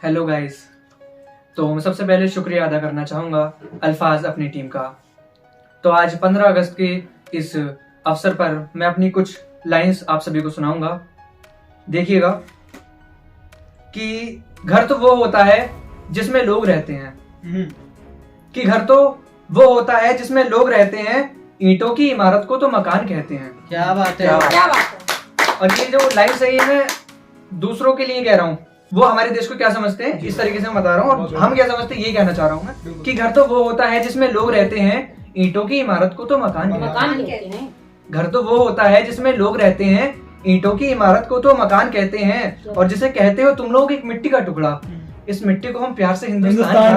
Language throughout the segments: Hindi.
Hello guys. तो मैं सबसे पहले शुक्रिया अदा करना चाहूँगा अल्फाज अपनी टीम का। तो आज 15 अगस्त के इस अवसर पर मैं अपनी कुछ लाइंस आप सभी को सुनाऊंगा। देखिएगा कि घर तो वो होता है जिसमें लोग रहते हैं, कि घर तो वो होता है जिसमें लोग रहते हैं, ईंटों की इमारत को तो मकान कहते हैं। क्या बात है, क्या बात है। और ये जो लाइन सही है मैं दूसरों के लिए कह रहा हूँ, वो हमारे देश को क्या समझते हैं इस तरीके से मैं बता रहा हूँ, और हम क्या समझते हैं ये कहना चाह रहा हूँ मैं कि घर तो वो होता है जिसमें लोग रहते हैं, ईंटों की इमारत को तो मकान कहते हैं। घर तो वो होता है जिसमें लोग रहते हैं, ईंटों की इमारत को तो मकान कहते हैं, और जिसे कहते हो तुम लोग एक मिट्टी का टुकड़ा, इस मिट्टी को हम प्यार से हिंदुस्तान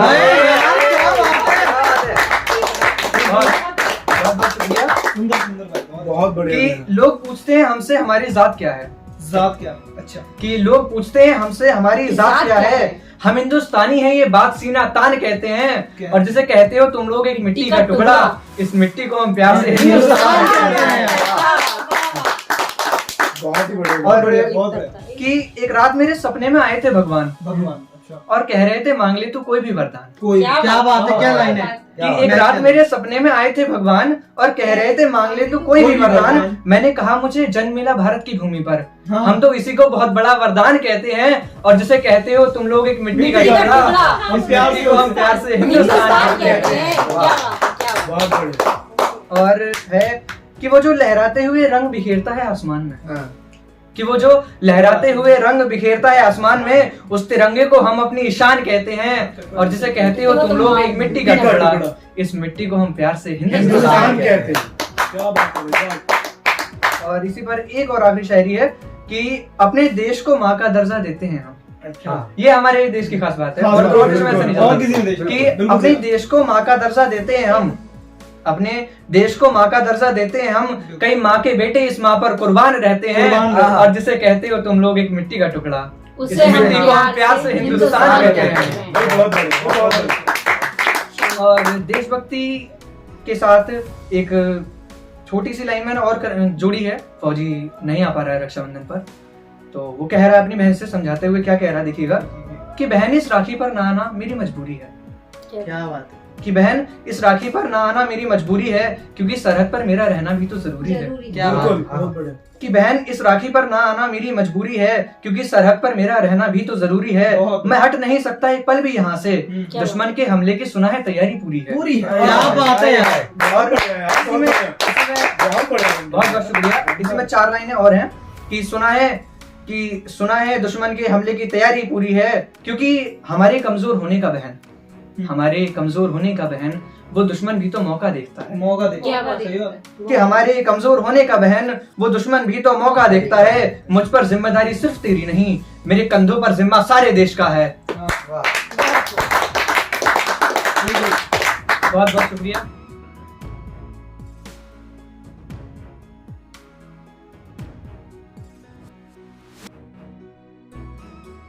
बहुत बढ़िया। कि लोग पूछते हैं हमसे हमारी जात क्या है। जात क्या? अच्छा। कि लोग पूछते हैं हमसे हमारी जात क्या है, हम हिंदुस्तानी हैं ये बात सीना तान कहते हैं, और जिसे कहते हो तुम लोग एक मिट्टी का टुकड़ा, इस मिट्टी को हम प्यार से हिंदुस्तान कहते हैं। बहुत ही बढ़िया। और कि एक रात मेरे सपने में आए थे भगवान, और कह रहे थे मांग ले तू कोई भी वरदान। कोई क्या बात है, क्या लाइन है कि एक रात मेरे सपने में आए थे भगवान और कह रहे थे मांग ले तू कोई भी वरदान। मैंने कहा मुझे जन्म मिला भारत की भूमि पर, हम तो इसी को बहुत बड़ा वरदान कहते हैं, और जिसे कहते हो तुम लोग एक मिट्टी का टुकड़ा, इस मिट्टी को हम प्यार से हिंदुस्तान कहते हैं। बहुत बढ़िया। और है कि वो जो लहराते हुए रंग बिखेरता है आसमान में, कि वो जो लहराते हुए रंग बिखेरता है आसमान में, उस तिरंगे को हम अपनी शान कहते हैं, और जिसे कहते हो तुम लोग एक मिट्टी का टुकड़ा, इस मिट्टी को हम प्यार से हिंदुस्तान कहते हैं। क्या बात है। और इसी पर एक और आखिरी शायरी है कि अपने देश को माँ का दर्जा देते हैं हम। अच्छा। ये हमारे देश की खास बात है, खास और बात और है, किसी में ऐसा नहीं और चलता। किसी देश में कि बिल्कुल अपने सही। देश को माँ का दर्जा देते हैं हम, अपने देश को माँ का दर्जा देते हैं हम, कई माँ के बेटे इस माँ पर कुर्बान रहते हैं, और जिसे कहते हो तुम लोग एक मिट्टी का टुकड़ा, इस मिट्टी को हम प्यार से हिंदुस्तान कहते हैं। बहुत बढ़िया। और देशभक्ति के साथ एक छोटी सी लाइन मैंने और जोड़ी है। फौजी नहीं आ पा रहा है रक्षाबंधन पर, तो वो कह रहा है अपनी बहन से समझाते हुए, क्या कह रहा है देखिएगा कि बहन इस राखी पर ना आना मेरी मजबूरी है। क्या बात है, कि बहन इस राखी पर ना आना मेरी मजबूरी है, क्योंकि सरहद पर मेरा रहना भी तो जरूरी है। क्या बात बिल्कुल, है। बहुत बढ़िया। कि बहन इस राखी पर ना आना मेरी मजबूरी है, क्योंकि सरहद पर मेरा रहना भी तो जरूरी है, मैं हट नहीं सकता एक पल भी यहाँ से, दुश्मन के हमले की सुना है तैयारी पूरी है। पूरी है। क्या बात है यार। बहुत बढ़िया यार, बहुत बढ़िया। बहुत बढ़िया। बहुत बहुत शुक्रिया। इसमें 4 लाइनें और हैं कि सुना है दुश्मन के हमले की तैयारी पूरी है, क्योंकि हमारे कमजोर होने का बहन, हमारे कमजोर होने का बहन, वो दुश्मन भी तो मौका देखता है। मौका देखो। क्या बात है। कि हमारे कमजोर होने का बहन, वो दुश्मन भी तो मौका देखता है, मुझ पर जिम्मेदारी सिर्फ तेरी नहीं, मेरे कंधों पर जिम्मा सारे देश का है। बहुत बहुत शुक्रिया।